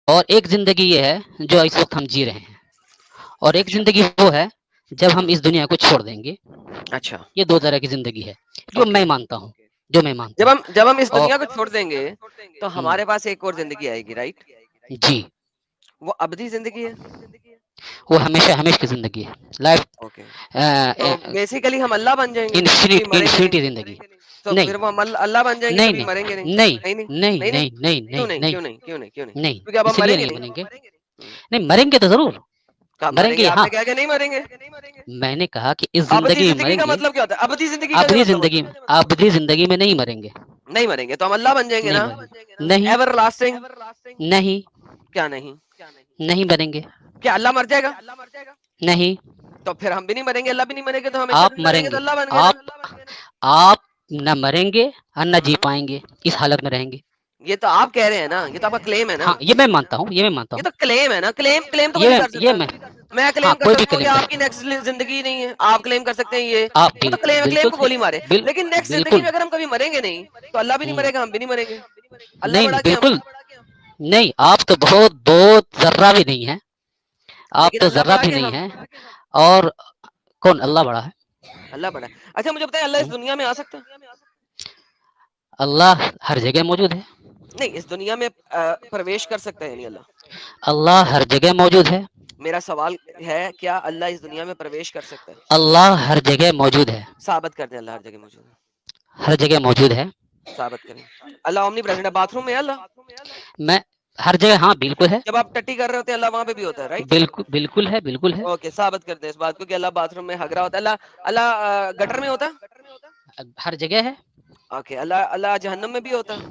اور ایک زندگی یہ ہے جو اس وقت ہم جی رہے ہیں، اور ایک اچھا زندگی وہ ہے جب ہم اس دنیا کو چھوڑ دیں گے. اچھا یہ دو طرح کی زندگی ہے جو اوکے. میں مانتا ہوں، جو میں مانتا ہوں. جب ہم اس اور دنیا کو چھوڑ دیں گے تو ہم، ہمارے پاس ایک اور زندگی آئے گی، رائٹ؟ جی، وہ ابدی زندگی ہے. وہ ہمیشہ ہمیشہ کی زندگی ہے، لائف، اوکے. تو بیسیکلی ہم اللہ بن جائیں گے کبھی انفینٹ مریں گے نہیں. انفینٹی زندگی. تو نہیں پھر وہ ہم اللہ بن جائیں گے نہیں کبھی نہیں مریں گے نہیں. نہیں نہیں نہیں نہیں نہیں نہیں. نہیں نہیں کیوں نہیں نہیں نہیں کیوں نہیں کیوں نہیں کیوں نہیں نہیں، کیونکہ اب ہم اس لیے مریں گے نہیں نہیں. بنیں گے. نہیں، مریں گے تو ضرور. کب مریں مریں گے؟ گے، آپ ہاں. نے کہا کہ نہیں مریں گے. میں نے کہا کہ اس ابدی زندگی میں زندگی مریں کا گے. مطلب کیا ہوتا ہے؟ ابدی زندگی کا کیا آبدی مطلب ہوتا زندگی، ہے؟ آبدی زندگی میں نہیں مریں گے. نہیں مریں گے تو ہم اللہ بن جائیں گے نہیں نا. مریں گے، نہیں ایور لاسٹنگ. نہیں کیا نہیں؟ نہیں بنیں گے. کیا اللہ مر جائے گا؟ نہیں، تو پھر ہم بھی نہیں مریں گے، اللہ بھی نہیں مریں گے، تو ہمیشہ آپ زندہ رہیں مریں گے تو گے. اللہ بن گئے نا. آپ نہ مریں گے اور نہ جی ہوں. پائیں گے، اس حالت میں رہیں گے. یہ تو آپ کہہ رہے ہیں نا، یہ تو آپ کا کلیم ہے نا. ہاں، یہ میں مانتا ہوں، یہ میں مانتا یہ ہوں. تو کلیم ہے نا. کلیم تو کوئی یہ بھی میں کر یہ سکتا میں ہے. میں ہاں، کلیم کر کوئی بھی سکتا ہوں کہ کلیم کر آپ کی سکتا. نیکسٹ زندگی نہیں ہے، آپ کلیم کر سکتے ہیں آپ یہ تو کلیم ہے، کلیم بالکل کو گولی صحیح، مارے. لیکن نیکسٹ زندگی بالکل. میں اگر ہم کبھی مریں گے نہیں تو اللہ بھی نہیں مرے گا، ہم بھی نہیں مریں گے. اللہ نہیں بڑا کہ ہم. بالکل نہیں، آپ تو بہت ذرہ بھی نہیں ہے. آپ لیکن تو اللہ ذرہ بڑا بھی کہ نہیں ہم. ہے. اور کون اللہ بڑا ہے؟ اللہ بڑا ہے. اچھا مجھے بتائیں، اللہ اس دنیا میں آ سکتا ہے؟ اللہ ہر جگہ موجود ہے. نہیں، اس دنیا میں پرویش کر سکتا ہے نہیں اللہ؟ اللہ ہر جگہ موجود ہے. میرا سوال ہے، کیا اللہ اس دنیا میں پرویش کر سکتا ہے؟ اللہ ہر جگہ موجود ہے. ثابت کر دیں اللہ ہر جگہ موجود ہے. ہر جگہ موجود ہے. ثابت کریں. اللہ اومنی پریزنٹ ہے. باتھ روم میں ہے اللہ؟ میں ہر جگہ، ہاں بالکل ہے. جب آپ ٹٹی کر رہے ہوتے ہیں اللہ وہاں پہ بھی ہوتا ہے، رائٹ؟ بالکل بالکل ہے، بالکل ہے. اوکے، ثابت کرتے ہیں اس بات کو کہ اللہ باتھ روم میں ہگ رہا ہوتا ہے. اللہ گٹر میں ہوتا ہے؟ ہر جگہ ہے. اوکے. اللہ جہنم میں بھی ہوتا ہے؟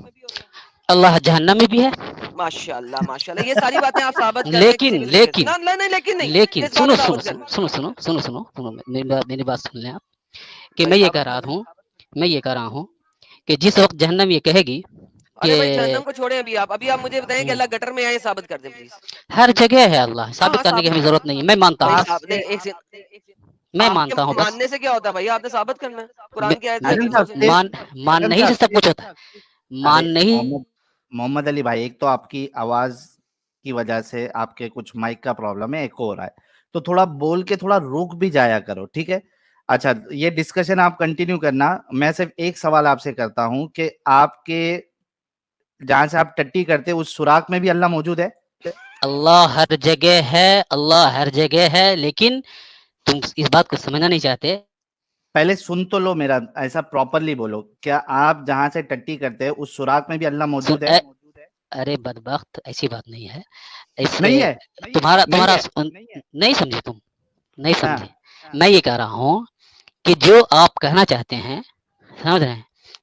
اللہ جہنم میں بھی ہے. ماشاء اللہ ماشاء اللہ. یہ ساری باتیں آپ ثابت کر دیں لیکن کسی بھی طریقے سے. لیکن نہیں لیکن نہیں. لیکن اس بات سنو کو سنو ثابت سنو کرنا. سنو سنو سنو سنو سنو، میری بات سن لیں آپ. کہ بھائی میں یہ ثابت کہہ رہا کر دیں. ہوں، میں یہ کہہ رہا ہوں کہ جس وقت جہنم یہ کہے گی کہ ارے بھائی جہنم کو چھوڑیں ابھی آپ مجھے بتائیں کہ اللہ گٹر میں آئے، ثابت کر دیں پلیز. ہر جگہ ہے اللہ، ہاں ثابت ہاں کرنے کی ہمیں ضرورت نہیں ہے. میں مانتا بھائی ہوں، صاحب نہیں، میں آپ کے مانتا ہوں بس. ماننے سے کیا ہوتا ہے بھائی؟ آپ نے ثابت کرنا ہے قرآن کی آیت سے، نادر حدیثوں صاحب سے. صرف مان نادر نہیں سے صاحب سب صرف کچھ ہوتا ہے. ارے مان نہیں. محمد علی بھائی، ایک تو آپ کی آواز کی وجہ سے آپ کے کچھ مائک کا پرابلم ہے، ایک ہو رہا ہے، تو تھوڑا بول کے تھوڑا روک بھی جایا کرو، ٹھیک ہے؟ اچھا، یہ ڈسکشن آپ کنٹینیو کرنا. میں صرف ایک سوال آپ سے کرتا ہوں کہ آپ کے جہاں سے آپ ٹٹی کرتے اس سوراخ میں بھی اللہ موجود ہے؟ اللہ ہر جگہ ہے، اللہ ہر جگہ ہے، لیکن تم اس بات کو سمجھنا نہیں چاہتے. پہلے سن تو لو میرا، ایسا پراپرلی بولو. کیا آپ جہاں سے ٹٹی کرتے ہیں اس سوراخ میں بھی اللہ موجود ہے؟ ارے بدبخت، ایسی بات نہیں ہے. ایسے نہیں ہے. تمہارا نہیں سمجھے، تم نہیں ہاں سمجھے. میں یہ کہہ رہا ہوں کہ جو آپ کہنا چاہتے ہیں، سمجھ رہے ہیں،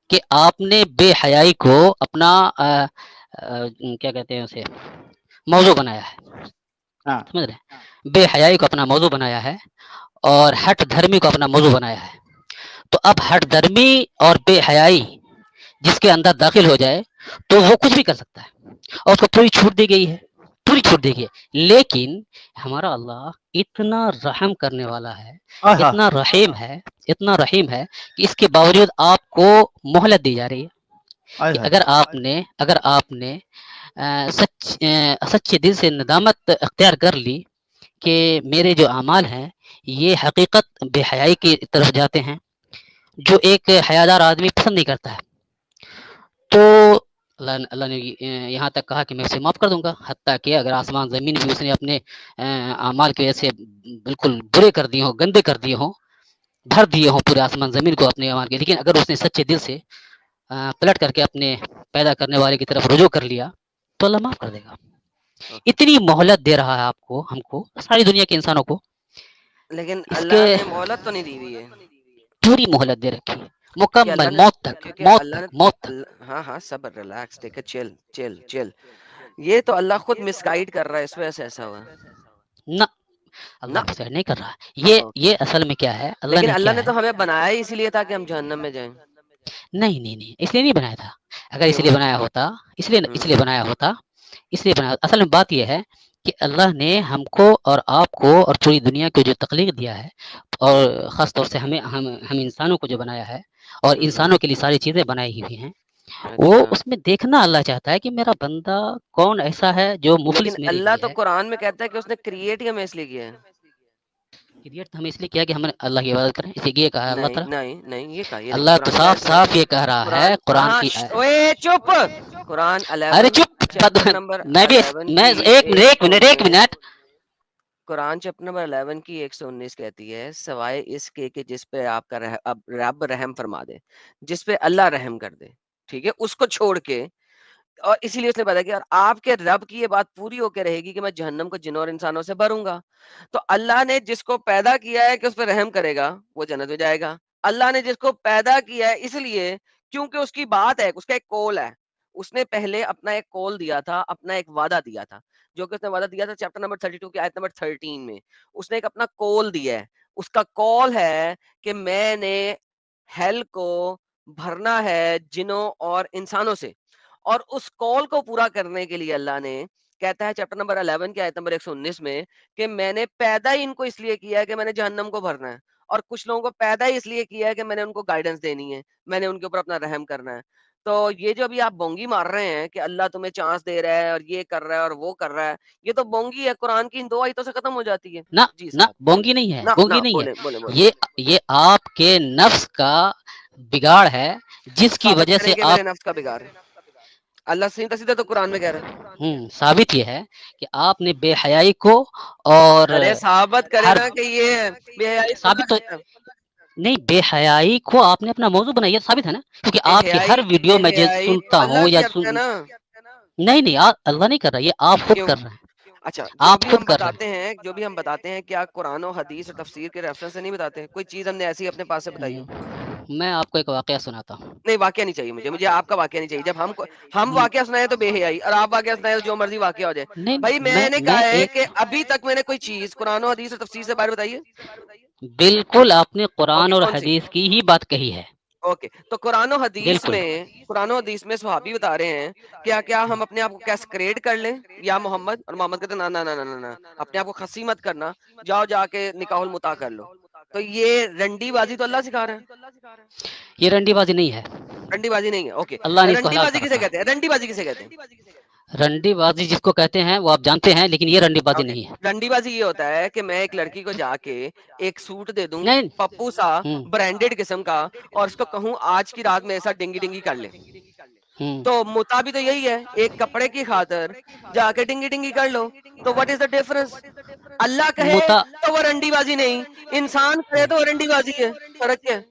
کہ آپ نے بے حیائی کو اپنا کیا کہتے ہیں اسے موضوع بنایا ہے. ہاں سمجھ رہے ہیں، بے حیائی کو اپنا موضوع بنایا ہے اور ہٹ دھرمی کو اپنا موضوع بنایا ہے. تو اب ہٹ دھرمی اور بے حیائی جس کے اندر داخل ہو جائے تو وہ کچھ بھی کر سکتا ہے، اور اس کو پوری چھوٹ دی گئی ہے، پوری چھوٹ دی گئی ہے. لیکن ہمارا اللہ اتنا رحم کرنے والا ہے، آہا، اتنا رحیم ہے، اتنا رحیم ہے کہ اس کے باوجود آپ کو مہلت دی جا رہی ہے آئے کہ ہائے. اگر آپ نے سچے دل سے ندامت اختیار کر لی کہ میرے جو اعمال ہیں یہ حقیقت بے حیائی کی طرف جاتے ہیں، جو ایک حیادار آدمی پسند نہیں کرتا ہے، تو اللہ نے یہاں تک کہا کہ میں اسے معاف کر دوں گا. حتیٰ کہ اگر آسمان زمین بھی اس نے اپنے اعمال کی وجہ سے بالکل برے کر دیے ہوں، گندے کر دیے ہوں، بھر دیے ہوں پورے آسمان زمین کو اپنے اعمال کے، لیکن اگر اس نے سچے دل سے پلٹ کر کے اپنے پیدا کرنے والے کی طرف رجوع کر لیا تو اللہ معاف کر دے گا. اوکے. اتنی مہلت دے رہا ہے آپ کو، ہم کو، ساری دنیا کے انسانوں کو. لیکن اس اللہ کے نے مہلت تو نہیں دی ہوئی ہے. پوری مہلت دے رکھی ہے، کیونکہ مکمل، اللہ نے موت تک، کیونکہ موت اللہ تک، نے موت تک. ہاں ہاں صبر، ریلیکس، ٹیک اے چل چل چل. یہ تو اللہ خود مس گائیڈ کر رہا ہے، اس وجہ سے ایسا ہوا. نہ، نہ. اللہ مسائل نہیں کر رہا. یہ اصل میں کیا ہے، لیکن نے اللہ کیا نے ہے. تو ہمیں بنایا ہی اسی لیے تھا کہ ہم جہنم میں جائیں. نہیں نہیں نہیں، اس لیے نہیں بنایا تھا. اگر اس کیوں؟ لیے بنایا ہوتا، اس لیے بنایا ہوتا، اس لیے بنایا. اصل میں بات یہ ہے کہ اللہ نے ہم کو اور آپ کو اور پوری دنیا کو جو تخلیق دیا ہے، اور خاص طور سے ہم انسانوں کو جو بنایا ہے، اور انسانوں کے لیے ساری چیزیں بنائی ہوئی ہیں، وہ اچھا اس میں دیکھنا اللہ چاہتا ہے کہ میرا بندہ کون ایسا ہے جو لیکن مفلس میرے اللہ لیے تو ہے. قرآن میں کہتا ہے کہ اس نے کریٹ ہی ہمیں اس لیے کیا ہے. کریٹ تو ہم اس لیے کیا کہ ہم اللہ کی عبادت کریں، اسی لیے کہا ہے اللہ نہیں تعالیٰ. نہیں نہیں، یہ کہا، یہ دیکھو اللہ تو قرآن کی صاف آیت میں صاف یہ کہہ رہا ہے قرآن قرآن کہاں کی اوے چپ. قرآن ارے 11 چپ چیپٹر نمبر میں بھی 11 میں کی ایک منٹ ایک منٹ ایک 119. منٹ قرآن چیپٹر نمبر 11 کی 119 کہتی ہے سوائے اس کے کہ جس پہ آپ کا رب رحم فرما دے، جس پہ اللہ رحم کر دے، ٹھیک ہے، اس کو چھوڑ کے. اور اسی لیے اس نے بتایا کہ اور آپ کے رب کی یہ بات پوری ہو کے رہے گی کہ میں جہنم کو جنوں اور انسانوں سے بھروں گا. تو اللہ نے جس کو پیدا کیا ہے کہ اس پہ رحم کرے گا وہ جنت میں جائے گا. اللہ نے جس کو پیدا کیا ہے اس لیے کیونکہ اس کی بات ہے، اس کا ایک کول ہے. اس نے پہلے اپنا ایک کول دیا تھا، اپنا ایک وعدہ دیا تھا، جو کہ اس نے وعدہ دیا تھا چیپٹر نمبر 32 کی آیت نمبر 13 میں. اس نے ایک اپنا کول دیا ہے. اس کا کول ہے کہ میں نے ہیل کو بھرنا ہے جنوں اور انسانوں سے. اور اس کال کو پورا کرنے کے لیے اللہ نے کہتا ہے چیپٹر نمبر 11 کی آیت نمبر 119 میں کہ میں نے پیدا ہی ان کو اس لیے کیا ہے کہ میں نے جہنم کو بھرنا ہے. اور کچھ لوگوں کو پیدا ہی اس لیے کیا ہے کہ میں نے ان کو گائیڈنس دینی ہے، میں نے ان کے اوپر اپنا رحم کرنا ہے. تو یہ جو ابھی آپ بونگی مار رہے ہیں کہ اللہ تمہیں چانس دے رہا ہے اور یہ کر رہا ہے اور وہ کر رہا ہے، یہ تو بونگی ہے، قرآن کی ان 2 آیتوں سے ختم ہو جاتی ہے. نہ جی نہ صاحب بولیں. بونگی نہیں ہے، نہ بونگی نہ نہیں ہے. بولیں بولیں بولیں. یہ آپ کے نفس کا بگاڑ ہے جس کی ثابت وجہ کریں سے کہ آپ میرے نفس کا بگاڑ ہے. اللہ سیدھا سیدھا تو قرآن میں کہہ رہا ہے. ثابت یہ ہے کہ آپ نے بے حیائی کو اور ارے ثابت کرے ہر نا کہ یہ بے حیائی کو اللہ ثابت تو کہتا ہے. نہیں، بے حیائی کو آپ نے اپنا موضوع بنایا، ثابت ہے نا، کیونکہ بے آپ کی ہر حیائی ویڈیو بے میں جو حیائی تو سنتا اللہ ہوں یا کرتا ہے نا. نہیں نہیں اللہ نہیں کر رہا، یہ آپ خود کیوں؟ کر رہے ہیں، اچھا جو آپ بھی خود ہم کر رہے بتاتے ہیں، جو بھی ہم بتاتے ہیں، کیا قرآن و حدیث اور تفسیر کے ریفرنس سے نہیں بتاتے؟ کوئی چیز ہم نے ایسی اپنے پاس سے بتائی ہو؟ میں آپ کو ایک واقعہ سناتا ہوں. نہیں واقعہ نہیں چاہیے مجھے آپ کا واقعہ نہیں چاہیے. جب ہم واقعہ سنائے تو بے حیائی، اور آپ واقعہ سنائے تو جو مرضی واقعہ ہو جائے. نہیں بھائی میں نے میں کہا ہے ایک کہ ابھی تک میں نے کوئی چیز قرآن و حدیث اور تفسیر سے باہر بتائیے. بالکل آپ نے قرآن اوکے اور کون سی؟ حدیث کی ہی بات کہی ہے. اوکے تو قرآن و بالکل حدیث میں صحابی بتا رہے ہیں کیا ہم اپنے آپ کو کیسکریڈ کر لیں یا محمد، اور محمد کہتے ہیں نہ اپنے آپ کو خسی مت کرنا، جاؤ جا کے نکاح المتا کر لو. تو یہ رنڈی بازی تو اللہ سکھا رہا ہے. یہ رنڈی بازی نہیں ہے، رنڈی بازی نہیں ہے. اوکے اللہ نے اس کو رنڈی حلال بازی کر کسے رکھا کہتے ہیں؟ رنڈی بازی کسے کہتے ہیں؟ ہے. رنڈی بازی جس کو کہتے ہیں وہ آپ جانتے ہیں، لیکن یہ رنڈی بازی نہیں ہے. رنڈی بازی یہ ہوتا ہے کہ میں ایک لڑکی کو جا کے ایک سوٹ دے دوں نہیں پپو سا ہوں برانڈیڈ قسم کا، اور اس کو کہوں آج کی رات میرے ساتھ ڈنگی ڈنگی کر لے. ہوں تو متا بھی تو یہی ہے، ایک کپڑے کی خاطر جا کے ڈنگی ڈنگی کر لو. تو واٹ از دا ڈفرنس؟ اللہ کہے متا تو وہ رنڈی بازی نہیں، انسان کہے تو وہ رنڈی بازی ہے. فرق کیا ہے؟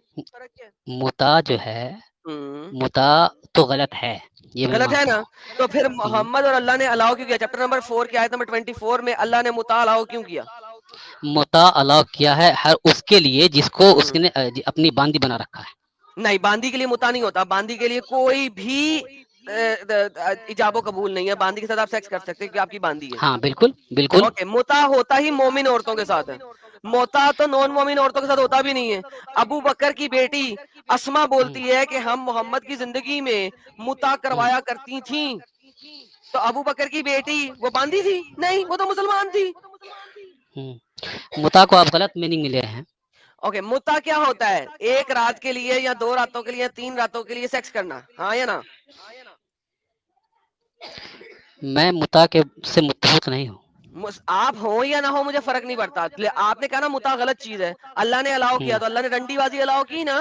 متا جو ہے، ہوں، متا تو غلط ہے، یہ میں غلط ہے مانتا نا. ہوں. تو پھر محمد اور اللہ نے الاؤ کیوں کیا؟ چیپٹر نمبر 4 کی آیت نمبر 24 میں اللہ نے متا الاؤ کیوں کیا؟ متا الاؤ کیا ہے ہر اس کے لیے جس کو اس ہوں، نے اپنی باندی بنا رکھا ہے. نہیں باندی کے لیے متا نہیں ہوتا. باندی کے لیے کوئی بھی ایجاب و قبول نہیں ہے. باندی کے ساتھ آپ سیکس کر سکتے ہیں کیونکہ آپ کی باندی ہے. ہاں بالکل بالکل. اوکے متا ہوتا ہی مومن عورتوں کے ساتھ ہے. موتا تو نان مومن عورتوں کے ساتھ ہوتا بھی نہیں ہے. ابو بکر کی بیٹی اسما بولتی ہے کہ ہم محمد کی زندگی میں متا کروایا کرتی تھیں. تو ابو بکر کی بیٹی وہ باندی تھی؟ نہیں، وہ تو مسلمان تھی. متا کو آپ غلط میننگ میں لے رہے ہیں. اوکے متا کیا ہوتا ہے؟ ایک رات کے لیے یا 2 راتوں کے لیے یا 3 راتوں کے لیے سیکس کرنا، ہاں یا نا؟ میں متا کے سے متفق نہیں ہوں. آپ ہوں یا نہ ہو مجھے فرق نہیں پڑتا. آپ نے کہا نا متا غلط چیز ہے، اللہ نے الاؤ کیا تو اللہ نے رنڈی بازی الاؤ کی نا.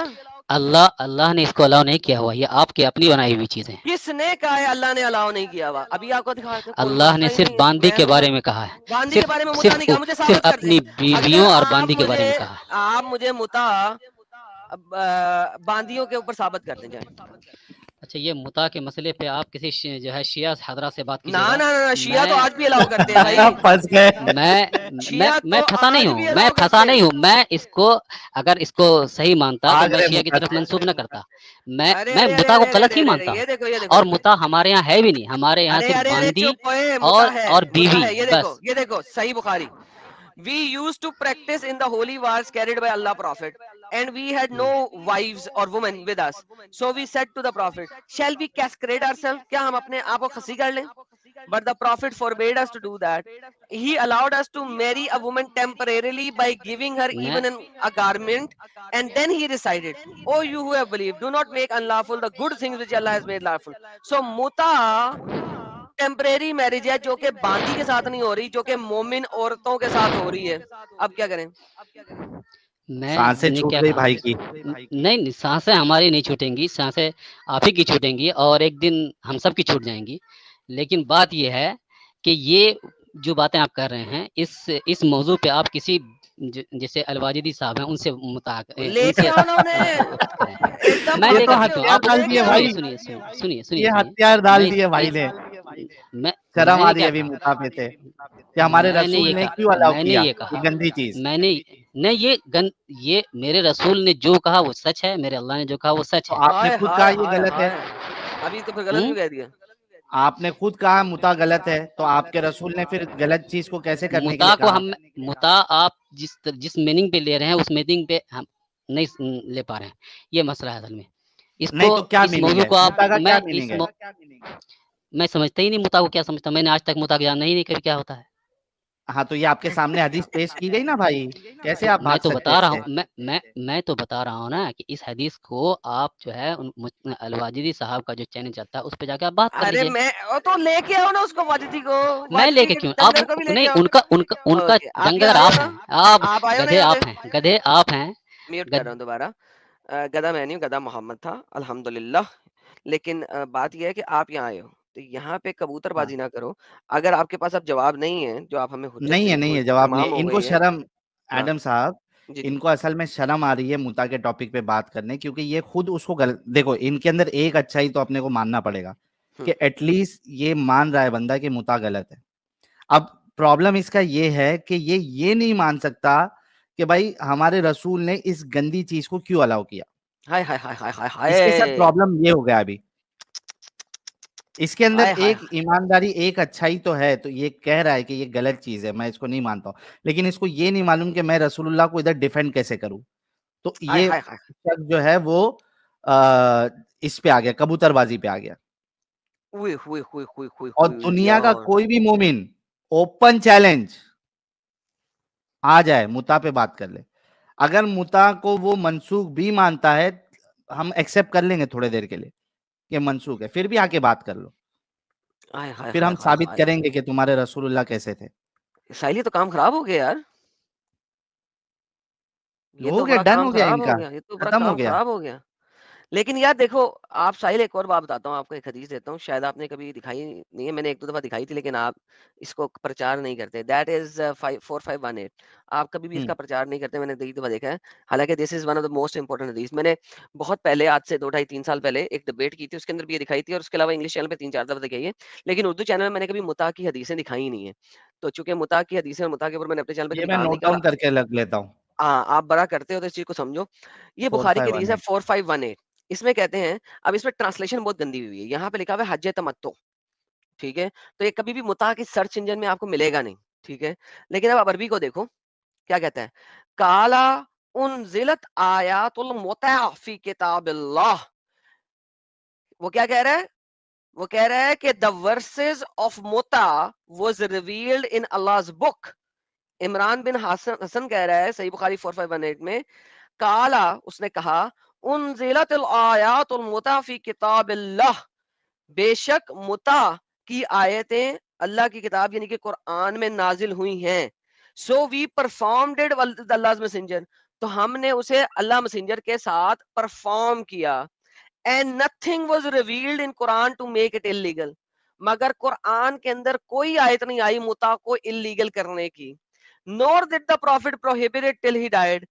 اللہ نے اس کو الاؤ نہیں کیا ہوا، یہ آپ کی اپنی بنائی ہوئی چیزیں. کس نے کہا ہے اللہ نے الاؤ نہیں کیا ہوا؟ ابھی آپ کو دکھا کوئی اللہ نے مسئلہ ہی صرف نہیں ہے. باندی میں کے دوں گا بارے میں کہا ہے، باندی کے صرف بارے میں متا صرف نہیں کہا. مجھے صرف ثابت کر دیں. اپنی اگر بیویوں اور باندی کے بارے میں کہا ہے. آپ مجھے متا باندیوں کے اوپر ثابت کر دیں جائیں. اچھا، یہ متا کے مسئلے پہ آپ کسی جو ہے شیعہ حضرات سے بات نہ کیجیے گا. نہ نہ شیعہ تو میں آج بھی الاؤ کرتے ہیں بھائی. پھنس گئے. میں میں شیعہ میں تو پھنسا نہیں آج ہوں، بھی میں الاؤ پھنسا کرتے ہیں. نہیں ہوں. میں اس کو اگر اس کو صحیح مانتا تو آ میں گئے شیعہ کی طرف مقدس. منسوب نہ کرتا. میں ارے میں ارے ارے متا کو ارے غلط ارے ہی ارے ارے مانتا ہوں. یہ دیکھو اور متا ہمارے یہاں ہے بھی نہیں، ہمارے یہاں ارے صرف ارے ارے باندی چپ ہوئے. اور متا بیوی ہے. بس. یہ دیکھو صحیح بخاری. We used to practice in the holy wars carried by Allah Prophet, and we had no wives or women with us. So we said to the Prophet, shall we castrate ourselves? کیا ہم اپنے آپ کو خسی کر لیں؟ but the Prophet forbade us to do that. He allowed us to marry a woman temporarily by giving her میں even a garment, and then he recited, "Oh, you who have believed, do not make unlawful the good things which Allah has made lawful." So muta temporary marriage ہے جو کہ باندی کے ساتھ نہیں ہو رہی, جو کہ مومن عورتوں کے ساتھ ہو رہی ہے. اب کیا کریں؟ میں سانسیں نے چھوٹ کیا گئی کہا, بھائی کی. نہیں سانسیں ہماری نہیں چھوٹیں گی, سانسیں آپ ہی کی چھوٹیں گی اور ایک دن ہم سب کی چھوٹ جائیں گی. لیکن بات یہ ہے کہ یہ جو باتیں آپ کر رہے ہیں اس موضوع پہ آپ کسی جیسے الواجدی صاحب ہیں ان سے لے کے انہوں نے کریں. ایک دم میں یہ لے تو کر آپ ہتھیار آپ ڈال لے کے دیے آؤ. بھائی, سنیے یہ ہتھیار ڈال میں دیے بھائی نے. میں شرم میں آ نے رہی کیا ہے ابھی کہا, مطابع سے کہ ہمارے میں نے یہ رسول نے کہا, کیوں الاؤ میں نے کیا یہ کہا, یہ گندی چیز. میں نے نہیں یہ میرے رسول نے جو کہا وہ سچ ہے, میرے اللہ نے جو کہا وہ سچ تو ہے. آپ نے ہائے خود کہا ہائے یہ ہائے غلط ہے, ہائے, ابھی تو پھر غلط بھی کہہ دیا. آپ نے خود کہا متا غلط ہے, تو آپ کے رسول نے پھر غلط چیز کو کیسے کرنے کے لیے متا کو کہا؟ ہم متا آپ جس میننگ پہ لے رہے ہیں اس میننگ پہ ہم نہیں لے پا رہے ہیں. یہ مسئلہ ہے اصل میں. اس نہیں کو تو کیا اس میننگ موضوع ہے کو آپ متا کا, کیا میننگ ہے؟ میں سمجھتا ہی نہیں متا کو کیا سمجھتا. میں نے آج تک متا جانا ہی نہیں کبھی کیا ہوتا ہے. ہاں تو یہ آپ کے سامنے حدیث پیش کی گئی نا بھائی, کیسے تو آپ میں بھاگ تو سکتے بتا اس رہا سے؟ ہوں میں تو بتا رہا ہوں نا کہ اس حدیث کو آپ جو ہے الواجدی صاحب کا جو چینل چلتا ہے اس پہ جا کے آپ بات کر ارے لیجئے. میں تو لے کے آؤ نا اس کو, واجدی کو, میں لے واجدی کے کے کیوں آپ ڈنگر کو بھی لے کے نہیں, آؤ. ان کا اوکے, آپ ڈنگر یہاں آئے ہو آپ نا, ہیں, آپ آئے ہو نا گدھے یہاں پہ. آپ ہیں, گدھے آپ ہیں. میوٹ کر رہا ہوں دوبارہ. گدھا میں نہیں ہوں, گدھا محمد تھا الحمدللہ. لیکن بات یہ ہے کہ آپ یہاں آئے ہو تو یہاں پہ کبوتر بازی نہ کرو. اگر آپ کے پاس اب جواب نہیں ہے, جو آپ ہمیں حجت نہیں دیں, ہے جواب نہیں تمام ہے. ہو ان کو گئی ہے. شرم, ہاں ایڈم صاحب جی ان جی کو اصل میں شرم آ رہی ہے متا کے ٹاپک پہ بات کرنے, کیونکہ یہ خود اس کو دیکھو ان کے اندر ایک اچھائی تو اپنے کو ماننا پڑے گا کہ ایٹ لیسٹ یہ مان رہا ہے بندہ کہ متا غلط ہے. اب پرابلم اس کا یہ ہے کہ یہ نہیں مان سکتا کہ بھائی ہمارے رسول نے اس گندی چیز کو کیوں الاؤ کیا. ہائے ہائے ہائے ہائے ہائے اس کے ساتھ ہائے پرابلم یہ ہو گیا ابھی. اس کے اندر ہائے ہائے ایک ایمانداری, ایک اچھائی تو ہے, تو یہ کہہ رہا ہے کہ یہ غلط چیز ہے, میں اس کو نہیں مانتا ہوں, لیکن اس کو یہ نہیں معلوم کہ میں رسول اللہ کو ادھر ڈیفینڈ کیسے کروں. تو ہائے یہ ہائے ہائے. شخص جو ہے وہ اس پہ آ گیا, کبوتر بازی پہ آ گیا. ہوئے ہوئے ہوئے ہوئے ہوئے اور ہوئے دنیا کا یار. کوئی بھی مومن اوپن چیلنج آ جائے متا پہ بات کر لے. اگر متا کو وہ منسوخ بھی مانتا ہے, ہم ایکسپٹ کر لیں گے تھوڑے دیر کے لیے کہ منسوخ ہے, پھر بھی آ کے بات کر لو, ہائے ہائے پھر ہائے ہم ہائے ثابت ہائے. کریں گے کہ تمہارے رسول اللہ کیسے تھے. ساحلی تو کام خراب ہو گیا یار, یہ تو ہو گیا, بڑا ڈن کام ہو گیا خراب ان ہو کا, گیا, یہ تو بڑا ختم کام ہو گیا. خراب ہو گیا. لیکن یار دیکھو آپ ساحل, ایک اور بات بتاتا ہوں آپ کو, ایک حدیث دیتا ہوں, شاید آپ نے کبھی دکھائی نہیں ہے, میں نے ایک دو دفعہ دکھائی تھی لیکن آپ اس کو پرچار نہیں کرتے. That is 4518. آپ کبھی بھی اس کا پرچار نہیں کرتے, میں نے کئی دفعہ دیکھا ہے. حالانکہ this is one of the most important حدیث. میں نے بہت پہلے, آج سے 2-2.5-3 سال پہلے ایک ڈبیٹ کی تھی, اس کے اندر بھی یہ دکھائی تھی, اور اس کے علاوہ انگلش چینل پہ 3-4 دفعہ دکھائی ہے. لیکن اردو چینل میں نے کبھی متا کی حدیثیں دکھائی ہی نہیں ہے. تو چونکہ متا کی حدیثیں اور متا کے اوپر میں نے اپنے چینل پہ یہ کبھی میں کام نہیں نوٹ کرا. ڈاؤن کر کے رکھ لیتا ہوں. ہاں آپ بڑا کرتے ہو تو اس چیز کو سمجھو. یہ بخاری کی حدیث ہے 4518. 4518. اس میں کہتے ہیں, اب اس میں ٹرانسلیشن بہت گندی ہوئی ہے, یہاں پہ لکھا ہوا ہے حج تمتع, ٹھیک ہے, تو یہ کبھی بھی متا کی سرچ انجن میں آپ کو ملے گا نہیں, ٹھیک ہے. لیکن اب عربی کو دیکھو کیا کہتا ہے, کالا انزلت آیات المتع فی کتاب اللہ. وہ کیا کہہ رہا ہے, وہ کہہ رہا ہے کہ the verses of متع was revealed in Allah's book. Imran بن حسن کہہ رہا ہے صحیح بخاری 4518 میں, کالا اس نے کہا, انزلت الآیات المتع فی کتاب اللہ, بے شک متع کی آیتیں اللہ کی کتاب یعنی کہ قرآن میں نازل ہوئی ہیں. So we performed it with Allah's messenger, تو ہم نے اسے اللہ مسنجر کے ساتھ پرفارم کیا. And nothing was revealed in Quran to make it illegal. مگر قرآن کے اندر کوئی آیت نہیں آئی متع کو illegal کرنے کی. Nor did the prophet prohibit it till he died.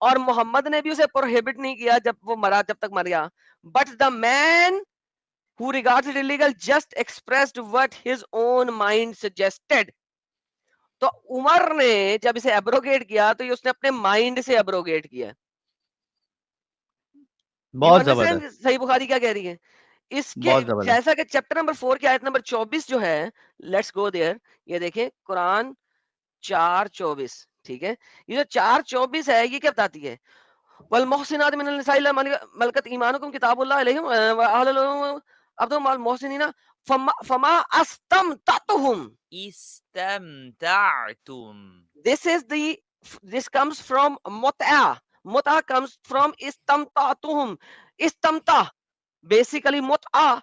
اور محمد نے بھی اسے prohibit نہیں کیا جب وہ مرا, جب تک مریا. But the man who regards it illegal just expressed what his own mind suggested. تو عمر نے جب اسے ایبروگیٹ کیا تو یہ اس نے اپنے مائنڈ سے ایبروگیٹ کیا. بہت زبردست, صحیح بخاری کیا کہہ رہی ہے اس کے, بہت زبردست. جیسا کہ چیپٹر نمبر 4 کی آیت نمبر 24 جو ہے, لیٹس گو دیئر. یہ دیکھیں قرآن 4:24, ٹھیک ہے. یہ جو 4:24 ہے یہ کیا بتاتی ہے, والمحسنات من النساء ملکت ایمانکم کتاب اللہ علیہم. اب تو محسنین فما استمتعتم. استمتعتم. This comes from mut'a. Mut'a comes from istamta'tuhum. Istamta. Basically mut'a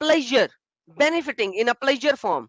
pleasure, benefiting in a pleasure form.